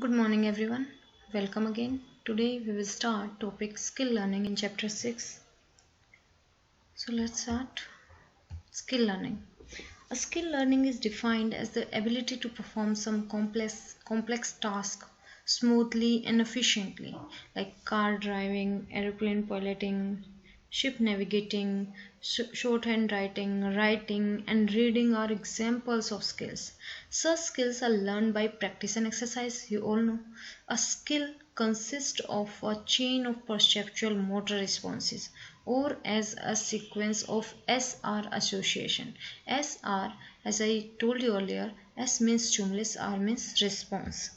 Good morning everyone. Welcome again. Today we will start topic skill learning in chapter 6. So let's start. Skill learning. A skill learning is defined as the ability to perform some complex task smoothly and efficiently, like car driving, aeroplane piloting, ship navigating, shorthand writing, and reading are examples of skills. Such skills are learned by practice and exercise. You all know. A skill consists of a chain of perceptual motor responses or as a sequence of SR association. SR, as I told you earlier, S means stimulus, R means response.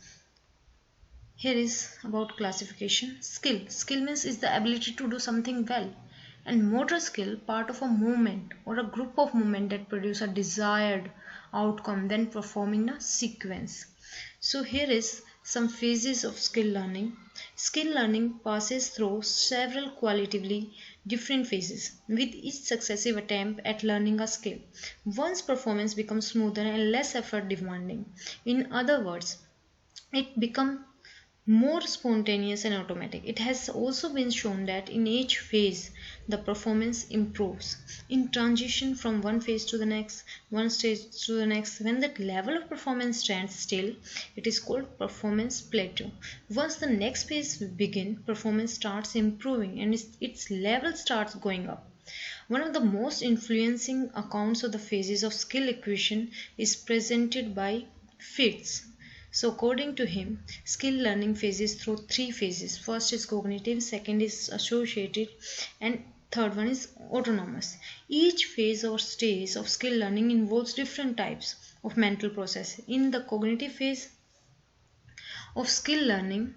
Here is about classification. Skill means is the ability to do something well, and motor skill part of a movement or a group of movement that produce a desired outcome then performing a sequence. So here is some phases of skill learning. Skill learning passes through several qualitatively different phases. With each successive attempt at learning a skill, one's performance becomes smoother and less effort demanding. In other words, it becomes more spontaneous and automatic. It has also been shown that in each phase the performance improves. In transition from one phase to the next, one stage to the next, when that level of performance stands still, it is called performance plateau. Once the next phase begins, performance starts improving and its level starts going up. One of the most influencing accounts of the phases of skill acquisition is presented by Fitz. So according to him, skill learning phases through three phases. First is cognitive, second is associative, and third one is autonomous. Each phase or stage of skill learning involves different types of mental process. In the cognitive phase of skill learning,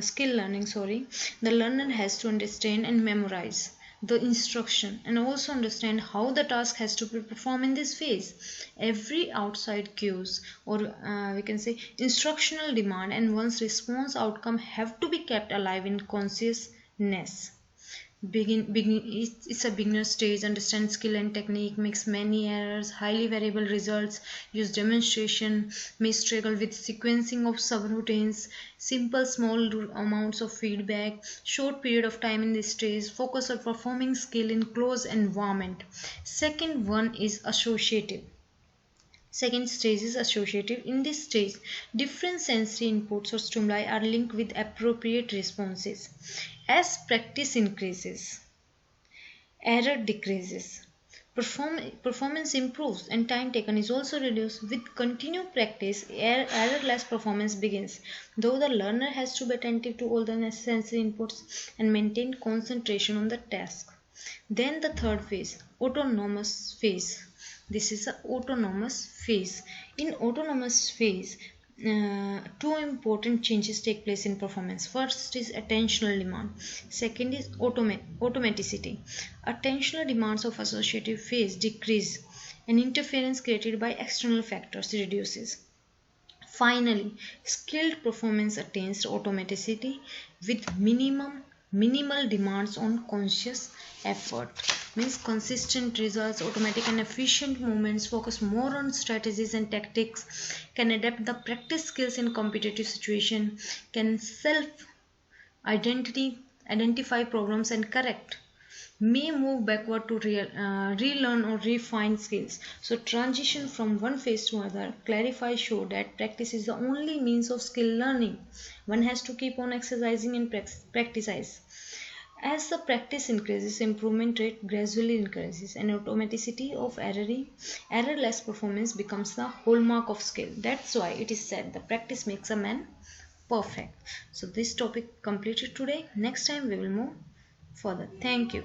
skill learning, the learner has to understand and memorize the instruction and also understand how the task has to be performed in this phase. Every outside cues or we can say instructional demand and one's response outcome have to be kept alive in consciousness. It's a beginner stage. Understand skill and technique, makes many errors, highly variable results, use demonstration, may struggle with sequencing of subroutines, simple small amounts of feedback, short period of time in this stage, focus on performing skill in close environment. Second one is associative. Second stage is associative. In this stage, different sensory inputs or stimuli are linked with appropriate responses. As practice increases, error decreases. Performance improves and time taken is also reduced. With continued practice, errorless performance begins, though the learner has to be attentive to all the necessary inputs and maintain concentration on the task. Then the third phase, autonomous phase. This is the autonomous phase. In autonomous phase, two important changes take place in performance. First is attentional demand. Second is automaticity. Attentional demands of associative phase decrease and interference created by external factors reduces. Finally, skilled performance attains automaticity with minimal demands on conscious effort. Means consistent results, automatic and efficient movements, focus more on strategies and tactics, can adapt the practice skills in competitive situation, can self identify problems and correct, may move backward to relearn or refine skills. So transition from one phase to another, clarify, show that practice is the only means of skill learning. One has to keep on exercising and practice. As the practice increases, improvement rate gradually increases and automaticity of errorless performance becomes the hallmark of skill. That's why it is said the practice makes a man perfect. So this topic completed today. Next time we will move further. Thank you.